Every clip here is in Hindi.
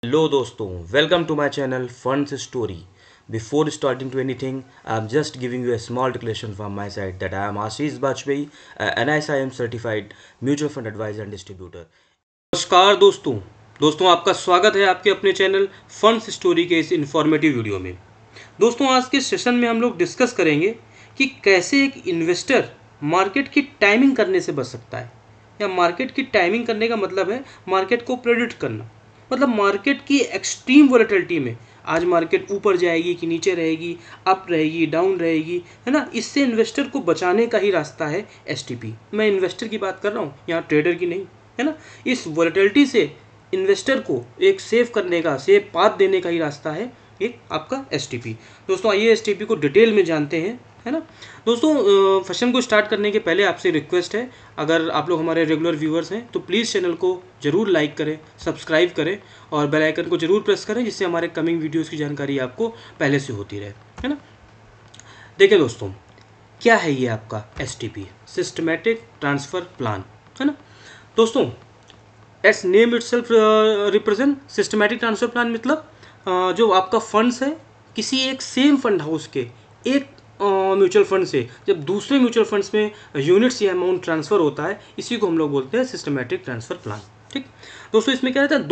Hello दोस्तों, welcome to my channel Funds Story. Before starting to anything, I'm just giving you a small declaration from my side that I am Ashish Bajpayee, an NISIM certified mutual fund advisor and distributor. नमस्कार दोस्तों आपका स्वागत है आपके अपने चैनल फंड्स स्टोरी के इस इन्फॉर्मेटिव वीडियो में। दोस्तों आज के सेशन में हम लोग डिस्कस करेंगे कि कैसे एक इन्वेस्टर मार्केट की टाइमिंग करने से बच सकता है, या मार्केट की टाइमिंग करने का मतलब है मार्केट को प्रेडिक्ट करना। मतलब मार्केट की एक्सट्रीम वोलेटिलिटी में आज मार्केट ऊपर जाएगी कि नीचे रहेगी, अप रहेगी, डाउन रहेगी, है ना। इससे इन्वेस्टर को बचाने का ही रास्ता है एसटीपी। मैं इन्वेस्टर की बात कर रहा हूँ, यहाँ ट्रेडर की नहीं, है ना। इस वोलेटिलिटी से इन्वेस्टर को एक सेव करने का, सेव पाथ देने का ही रास्ता है एक आपका एसटीपी। दोस्तों आइए एसटीपी को डिटेल में जानते हैं, है ना। दोस्तों सेशन को स्टार्ट करने के पहले आपसे रिक्वेस्ट है, अगर आप लोग हमारे रेगुलर व्यूअर्स हैं तो प्लीज़ चैनल को ज़रूर लाइक करें, सब्सक्राइब करें और बेल आइकन को ज़रूर प्रेस करें, जिससे हमारे कमिंग वीडियोस की जानकारी आपको पहले से होती रहे, है ना। देखिए दोस्तों, क्या है ये आपका एसटीपी, सिस्टमैटिक ट्रांसफ़र प्लान, है ना। दोस्तों S name itself represent systematic transfer plan, मतलब जो आपका फंड्स है किसी एक सेम फंड हाउस के एक म्यूचुअल फंड से जब दूसरे म्यूचुअल फंड्स में यूनिट्स या अमाउंट ट्रांसफ़र होता है, इसी को हम लोग बोलते हैं सिस्टमैटिक ट्रांसफ़र प्लान। ठीक दोस्तों, इसमें क्या रहता है,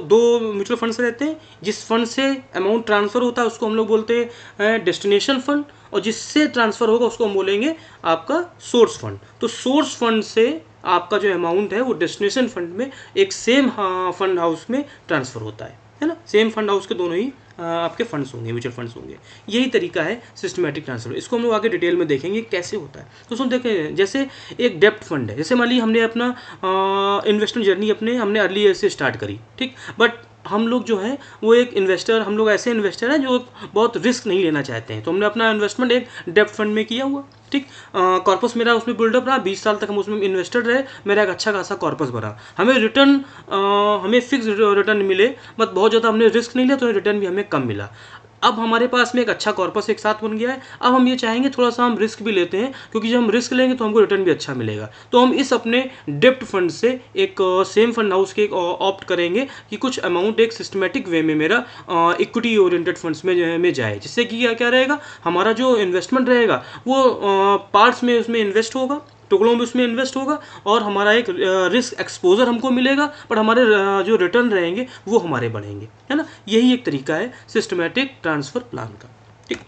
दो म्यूचुअल फंड्स रहते हैं। जिस फंड से अमाउंट ट्रांसफ़र होता है उसको हम लोग बोलते हैं डेस्टिनेशन फंड, और जिससे ट्रांसफ़र होगा उसको हम बोलेंगे आपका सोर्स फंड। तो सोर्स फंड से आपका जो अमाउंट है वो डेस्टिनेशन फंड में एक सेम फंड हाउस में ट्रांसफ़र होता है ना। सेम फंड हाउस के दोनों ही आपके फंड्स होंगे, म्यूचुअल फंड्स होंगे। यही तरीका है सिस्टमैटिक ट्रांसफर। इसको हम लोग आगे डिटेल में देखेंगे कैसे होता है। तो सुन देखें, जैसे एक डेप्ट फंड है, जैसे मान लीजिए हमने अपना इन्वेस्टमेंट जर्नी हमने अर्ली ईयर से स्टार्ट करी, ठीक। बट हम लोग जो है वो एक इन्वेस्टर, हम लोग ऐसे इन्वेस्टर हैं जो बहुत रिस्क नहीं लेना चाहते हैं, तो हमने अपना इन्वेस्टमेंट एक डेप्ट फंड में किया हुआ, ठीक। कॉर्पस मेरा उसमें बिल्डअप रहा, 20 साल तक हम उसमें इन्वेस्टेड रहे, मेरा एक अच्छा खासा कॉर्पस बना। हमें रिटर्न हमें फिक्स रिटर्न मिले, बट बहुत ज़्यादा हमने रिस्क नहीं लिया तो रिटर्न भी हमें कम मिला। अब हमारे पास में एक अच्छा कॉर्पस एक साथ बन गया है। अब हम ये चाहेंगे थोड़ा सा हम रिस्क भी लेते हैं, क्योंकि जब हम रिस्क लेंगे तो हमको रिटर्न भी अच्छा मिलेगा। तो हम इस अपने डेप्ट फंड से एक सेम फंड हाउस के ऑप्ट करेंगे कि कुछ अमाउंट एक सिस्टमेटिक वे में मेरा इक्विटी ओरिएंटेड फंड्स में जाए, जिससे कि क्या रहेगा, हमारा जो इन्वेस्टमेंट रहेगा वो पार्ट्स में उसमें इन्वेस्ट होगा, टुकड़ों में उसमें इन्वेस्ट होगा, और हमारा एक रिस्क एक्सपोजर हमको मिलेगा, पर हमारे जो रिटर्न रहेंगे वो हमारे बढ़ेंगे, है ना। यही एक तरीका है सिस्टमैटिक ट्रांसफ़र प्लान का, ठीक।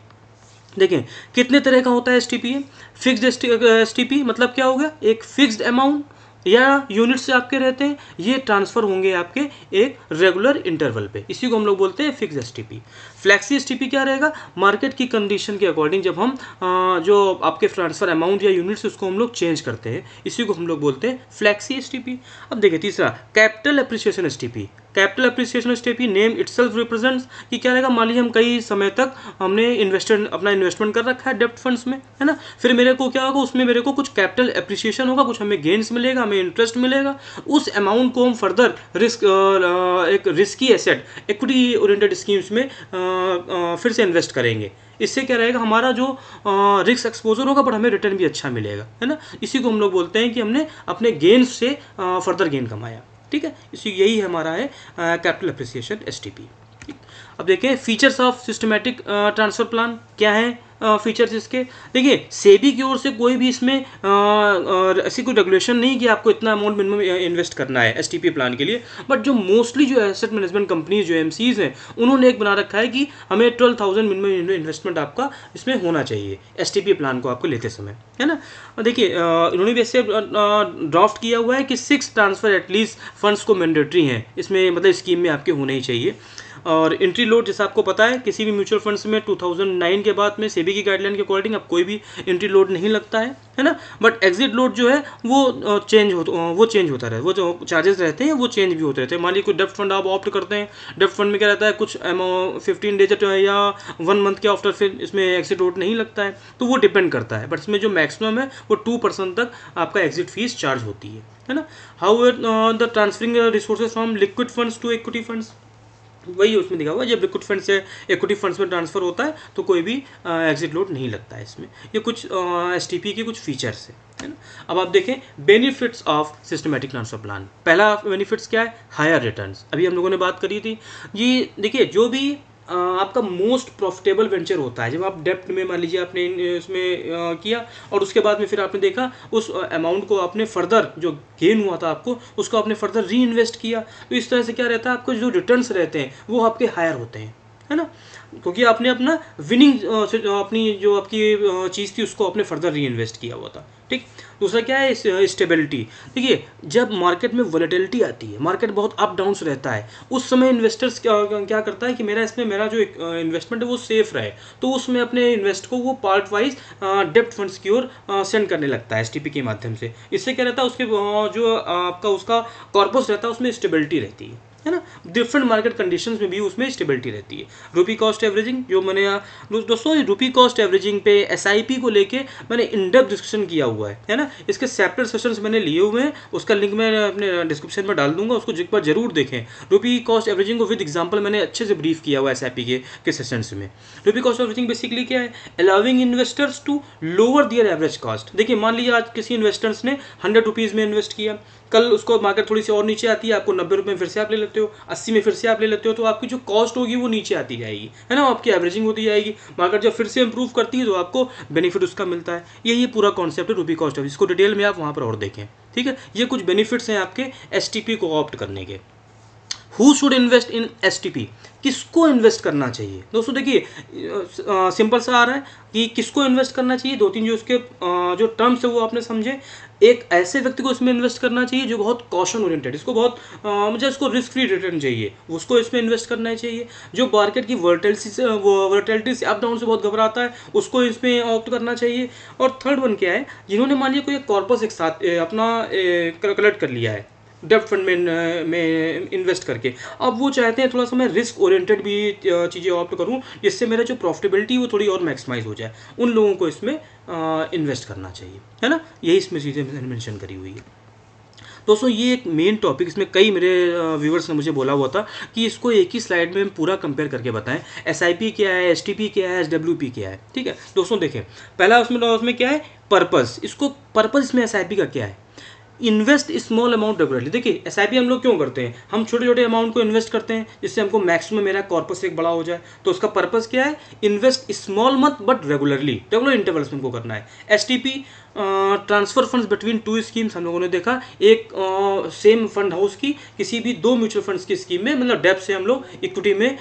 देखें कितने तरह का होता है एसटीपी है। फिक्स्ड एसटीपी मतलब क्या हो गया, एक फिक्स्ड अमाउंट या यूनिट से आपके रहते हैं, ये ट्रांसफ़र होंगे आपके एक रेगुलर इंटरवल पे, इसी को हम लोग बोलते हैं फिक्स एसटीपी। फ्लैक्सी एसटीपी क्या रहेगा, मार्केट की कंडीशन के अकॉर्डिंग जब हम जो आपके ट्रांसफ़र अमाउंट या यूनिट्स उसको हम लोग चेंज करते हैं, इसी को हम लोग बोलते हैं फ्लैक्सी एसटीपी। अब देखिए तीसरा, capital appreciation STP. Capital appreciation STP name itself represents कि क्या रहेगा, मान लीजिए हम कई समय तक हमने अपना इन्वेस्टमेंट कर रखा है डेप्ट फंड्स में, है ना। फिर मेरे को क्या होगा, उसमें मेरे को कुछ कैपिटल एप्रिसिएशन होगा, कुछ हमें गेन्स मिलेगा, हमें इंटरेस्ट मिलेगा। उस अमाउंट को हम फर्दर एक risky asset equity oriented schemes में फिर से इन्वेस्ट करेंगे। इससे क्या रहेगा, हमारा जो रिस्क एक्सपोजर होगा, पर हमें रिटर्न भी अच्छा मिलेगा, है ना। इसी को हम लोग बोलते हैं कि हमने अपने गेन्स से फर्दर गेन कमाया, ठीक है। इसी यही हमारा है कैपिटल एप्रिसिएशन एसटीपी। अब देखें features of systematic transfer plan क्या है। फीचर्स इसके देखिए, सेबी की ओर से कोई भी इसमें ऐसी कोई रेगुलेशन नहीं कि आपको इतना अमाउंट मिनिमम इन्वेस्ट करना है एसटीपी प्लान के लिए। बट जो मोस्टली जो एसेट मैनेजमेंट कंपनीज जो एमसीज हैं, उन्होंने एक बना रखा है कि हमें 12,000 मिनिमम इन्वेस्टमेंट आपका इसमें होना चाहिए एसटीपी प्लान को आपको लेते समय, है ना। देखिए इन्होंने भी ऐसे ड्राफ्ट किया हुआ है कि 6 ट्रांसफ़र एटलीस्ट फंड्स को मैंडेटरी हैं इसमें, मतलब स्कीम में आपके होने ही चाहिए। और एंट्री लोड जैसा आपको पता है, किसी भी म्यूचुअल फंड्स में 2009 के बाद में सेबी की गाइडलाइन के अकॉर्डिंग अब कोई भी एंट्री लोड नहीं लगता है ना। बट एग्जिट लोड जो है वो चेंज होता रहे, वो जो चार्जेस रहते हैं वो चेंज भी होते रहते हैं। मान लीजिए कोई डेप्ट फंड आप ऑप्ट करते हैं, डेप्ट फंड में क्या रहता है, कुछ 15 डेज या 1 मंथ के आफ्टर फिर इसमें एग्जिट लोड नहीं लगता है, तो वो डिपेंड करता है। बट इसमें जो मैक्सिमम है वो 2% तक आपका एग्जिट फीस चार्ज होती है ना। How the transferring resources from liquid funds to equity funds, वही उसमें दिखा हुआ है, जब लिक्विड फंड से इक्विटी फंड्स में ट्रांसफ़र होता है तो कोई भी एग्जिट लोड नहीं लगता है इसमें। ये कुछ एसटीपी के कुछ फीचर्स है, है ना। अब आप देखें benefits of systematic transfer plan. पहला बेनिफिट्स क्या है? Higher returns. अभी हम लोगों ने बात करी थी। ये देखिए, जो भी आपका मोस्ट प्रॉफिटेबल वेंचर होता है, जब आप डेप्ट में मान लीजिए आपने इसमें किया और उसके बाद में फिर आपने देखा उस अमाउंट को आपने फर्दर, जो गेन हुआ था आपको, उसको आपने फर्दर री इन्वेस्ट किया, तो इस तरह से क्या रहता है, आपको जो रिटर्न्स रहते हैं वो आपके हायर होते हैं, है ना, क्योंकि आपने अपना विनिंग अपनी जो आपकी चीज़ थी उसको आपने फर्दर री इन्वेस्ट किया हुआ था। ठीक। दूसरा क्या है? स्टेबिलिटी। देखिए, जब मार्केट में वॉलेटिलिटी आती है, मार्केट बहुत अप डाउन्स रहता है, उस समय इन्वेस्टर्स क्या करता है कि मेरा जो इन्वेस्टमेंट है वो सेफ रहे, तो उसमें अपने इन्वेस्ट को वो पार्ट वाइज डेप्ट फंड्स की ओर सेंड करने लगता है एसटीपी के माध्यम से। इससे क्या रहता है, उसके जो आपका उसका कॉर्पस रहता है उसमें स्टेबिलिटी रहती है ना। डिफरेंट मार्केट कंडीशंस में भी उसमें स्टेबिलिटी रहती है। रुपी कॉस्ट एवरेजिंग, जो मैंने दोस्तों रुपी कॉस्ट एवरेजिंग पे एसआईपी को लेके मैंने इन डेप्थ डिस्कशन किया हुआ है ना। इसके सेपरेट सेशंस मैंने लिए हुए हैं, उसका लिंक मैं अपने डिस्क्रिप्शन में डाल दूंगा, उसको एक बार जरूर देखें। रुपी कॉस्ट एवरेजिंग को विद एग्जांपल मैंने अच्छे से ब्रीफ किया हुआ है एसआईपी के सेशंस में। रुपी कॉस्ट एवरेजिंग बेसिकली क्या है? Allowing investors to lower their average cost. देखिए, मान लीजिए आज किसी इन्वेस्टर्स ने 100 रुपीज़ में इन्वेस्ट किया, कल उसको मार्केट थोड़ी सी और नीचे आती है, आपको 90 रुपये में फिर से आप ले लेते हो, 80 में फिर से आप ले लेते हो, तो आपकी जो कॉस्ट होगी वो नीचे आती जाएगी, है ना, आपकी एवरेजिंग होती जाएगी। मार्केट जब फिर से इंप्रूव करती है तो आपको बेनिफिट उसका मिलता है। यही पूरा कॉन्सेप्ट है रुपी कॉस्ट एवरेज। इसको डिटेल में आप वहाँ पर और देखें, ठीक है। ये कुछ बेनिफिट्स हैं आपके एसटीपी को ऑप्ट करने के। Who should invest in STP? किसको इन्वेस्ट करना चाहिए? दोस्तों देखिए, सिंपल सा आ रहा है कि किसको इन्वेस्ट करना चाहिए। दो तीन जो उसके जो टर्म्स है वो आपने समझे। एक ऐसे व्यक्ति को इसमें इन्वेस्ट करना चाहिए जो बहुत कॉशन ओरिएंटेड, इसको बहुत मुझे इसको रिस्क फ्री रिटर्न चाहिए, उसको इसमें इन्वेस्ट करना चाहिए। जो मार्केट की वर्टिलिटी से अप डाउन से बहुत घबराता है, उसको इसमें ऑप्ट करना चाहिए। और थर्ड वन क्या है? जिन्होंने मान लिया कोई कॉर्पस एक साथ अपना कलेक्ट कर लिया है डेप्ट फंड में इन्वेस्ट करके, अब वो चाहते हैं थोड़ा सा मैं रिस्क ओरिएंटेड भी चीज़ें ऑप्ट करूं, जिससे मेरा जो प्रॉफिटेबिलिटी वो थोड़ी और मैक्सिमाइज हो जाए, उन लोगों को इसमें इन्वेस्ट करना चाहिए, है ना। यही इसमें चीज़ें मैंने मेंशन करी हुई है। दोस्तों ये एक मेन टॉपिक, इसमें कई मेरे व्यूवर्स ने मुझे बोला हुआ था कि इसको एक ही स्लाइड में पूरा कंपेयर करके बताएं, एसआईपी क्या है, एसटीपी क्या है, एसडब्ल्यूपी क्या है। ठीक है दोस्तों, देखें पहला उसमें क्या है? पर्पस। इसको पर्पस इसमें एसआईपी का क्या है? Invest small amount regularly. देखिए, एसआईपी हम लोग क्यों करते हैं? हम छोटे छोटे अमाउंट को इन्वेस्ट करते हैं जिससे हमको मैक्सिमम मेरा कॉर्पस एक बड़ा हो जाए। तो उसका पर्पस क्या है? इन्वेस्ट स्मॉल मत बट रेगुलरली, रेगुलर इंटरवल्स में हमको करना है। STP transfer funds between two schemes, हम लोगों ने देखा एक सेम फंड हाउस की किसी भी दो म्यूचुअल फंड्स की स्कीम में, मतलब डेप्थ से हम लोग इक्विटी में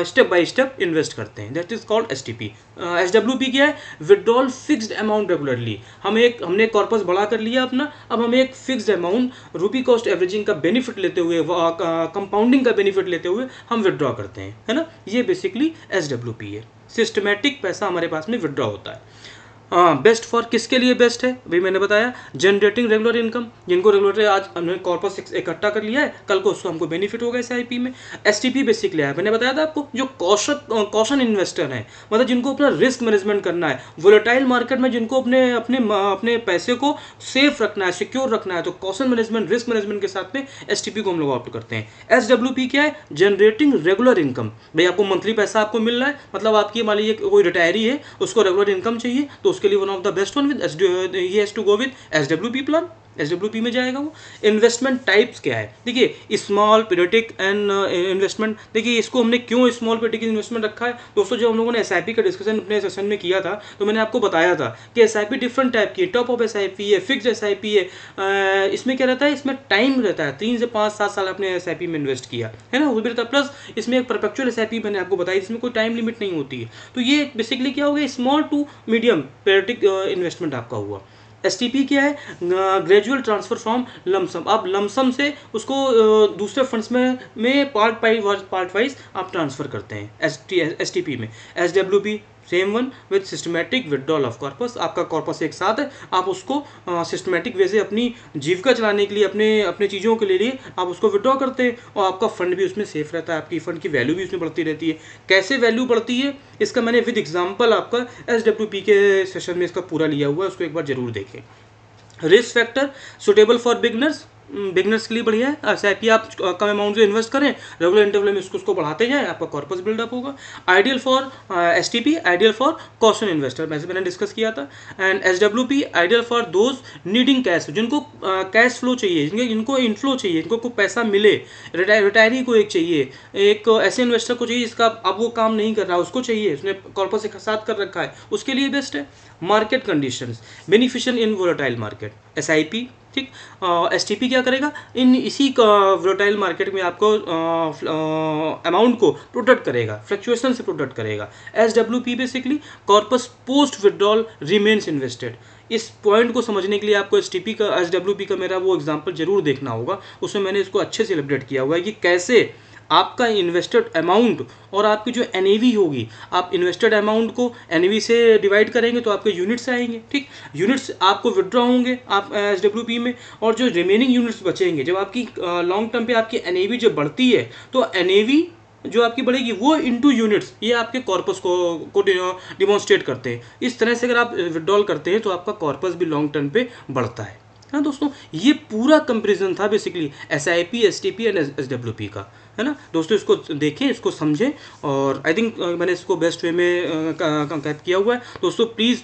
स्टेप बाय स्टेप इन्वेस्ट करते हैं, that is called STP. SWP क्या है? Withdrawal fixed amount regularly. हमने कॉर्पस बड़ा कर लिया अपना, अब हम एक फिक्स्ड अमाउंट रुपी कॉस्ट एवरेजिंग का बेनिफिट लेते हुए, कंपाउंडिंग का बेनिफिट लेते हुए हम विड्रॉ करते हैं, है ना। ये बेसिकली एसडब्ल्यूपी है, सिस्टमैटिक पैसा हमारे पास में विड्रॉ होता है। बेस्ट फॉर किसके लिए बेस्ट है? भाई मैंने बताया, जनरेटिंग रेगुलर इनकम, जिनको रेगुलर आज हमने कॉर्पस इकट्ठा कर लिया है, कल को उसको हमको बेनिफिट होगा एसआईपी में। एसटीपी बेसिकली है, मैंने बताया था आपको, जो कॉशन इन्वेस्टर हैं, मतलब जिनको अपना रिस्क मैनेजमेंट करना है, वोलेटाइल मार्केट में जिनको अपने अपने अपने पैसे को सेफ रखना है, सिक्योर रखना है, तो कॉशन मैनेजमेंट, रिस्क मैनेजमेंट के साथ में एसटीपी को हम लोग ऑप्ट करते हैं। एसडब्ल्यूपी क्या है? Generating regular income. भाई आपको मंथली पैसा आपको मिल रहा है, मतलब आपकी मान लीजिए कोई रिटायरी है, उसको रेगुलर इनकम चाहिए, तो उसके लिए one of the best one with he has to go with SWP plan, SWP में जाएगा वो। इन्वेस्टमेंट टाइप्स क्या है? देखिए, स्मॉल पीरियडिक एंड इन्वेस्टमेंट। देखिए, इसको हमने क्यों स्मॉल पीरियडिक इन्वेस्टमेंट रखा है दोस्तों? जब हम लोगों ने एसआईपी का डिस्कशन अपने सेशन में किया था, तो मैंने आपको बताया था कि एसआईपी डिफरेंट टाइप की है, टॉप ऑफ एसआईपी है, फिक्स्ड एसआईपी है। इसमें क्या रहता है? इसमें टाइम रहता है, 3 से 5 7 साल आपने एसआईपी में इन्वेस्ट किया है ना, वो भी रहता है। प्लस इसमें एक परपेचुअल एसआईपी मैंने आपको बताई, इसमें कोई टाइम लिमिट नहीं होती है। तो ये बेसिकली क्या हो गया? Small to medium periodic investment आपका हुआ। एसटीपी क्या है? Gradual transfer from lump sum. आप लमसम से उसको दूसरे फंड्स में पार्ट वाइज आप ट्रांसफर करते हैं एसटीपी में। SWP same one with systematic withdrawal of corpus. आपका कॉर्पस एक साथ है, आप उसको सिस्टमेटिक वे से अपनी जीविका चलाने के लिए, अपने चीज़ों के लिए आप उसको विड्रॉ करते हैं, और आपका फंड भी उसमें सेफ रहता है, आपकी फंड की वैल्यू भी उसमें बढ़ती रहती है। कैसे वैल्यू बढ़ती है, इसका मैंने विद एग्जाम्पल आपका एसडब्ल्यूपी के सेशन में इसका पूरा लिया हुआ है, उसको एक बार जरूर देखें। Risk factor suitable for beginners, beginners के लिए बढ़िया है। SIP आप कम अमाउंट से इन्वेस्ट करें, रेगुलर इंटरवल में उसको बढ़ाते जाएं, आपका कॉर्पस बिल्डअप होगा। Ideal for STP, ideal for caution investor, वैसे मैंने डिस्कस किया था। And SWP ideal for those needing cash, जिनको कैश फ्लो चाहिए, जिनको इनफ्लो चाहिए, जिनको को पैसा मिले, रिटायरी को एक चाहिए, एक ऐसे इन्वेस्टर को चाहिए जिसका अब वो काम नहीं कर रहा, उसको चाहिए, उसने कॉर्पस एक साथ कर रखा है, उसके लिए बेस्ट है। Market conditions, beneficial in volatile market, SIP, ठीक। STP क्या करेगा, इन इसी वोलेटाइल मार्केट में आपको अमाउंट को प्रोटेक्ट करेगा, फ्लक्चुएशन से प्रोटेक्ट करेगा। SWP basically corpus post withdrawal remains invested. इस पॉइंट को समझने के लिए आपको SWP का मेरा वो एग्जांपल जरूर देखना होगा, उसमें मैंने इसको अच्छे से एलिब्रेट किया हुआ है कि कैसे आपका इन्वेस्टेड अमाउंट और आपकी जो NAV होगी, आप इन्वेस्टेड अमाउंट को NAV से डिवाइड करेंगे तो आपके यूनिट्स आएंगे, ठीक। यूनिट्स आपको विड्रॉ होंगे आप SWP में, और जो रिमेनिंग यूनिट्स बचेंगे, जब आपकी लॉन्ग टर्म पे आपकी NAV जब बढ़ती है तो NAV जो आपकी बढ़ेगी वो इनटू यूनिट्स, ये आपके कॉर्पस को डिमॉन्स्ट्रेट करते हैं। इस तरह से अगर आप विड्रॉल करते हैं तो आपका कॉर्पस भी लॉन्ग टर्म पे बढ़ता है। हाँ दोस्तों, ये पूरा कंपेरिजन था basically SIP, STP and SWP का, है ना दोस्तों। इसको देखें, इसको समझें, और आई थिंक मैंने इसको बेस्ट वे में कैद किया हुआ है। दोस्तों प्लीज़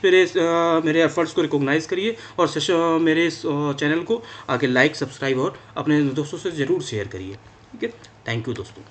मेरे एफर्ट्स को रिकॉग्नाइज़ करिए, और मेरे इस चैनल को आगे लाइक, सब्सक्राइब और अपने दोस्तों से ज़रूर शेयर करिए, ठीक है। थैंक यू दोस्तों।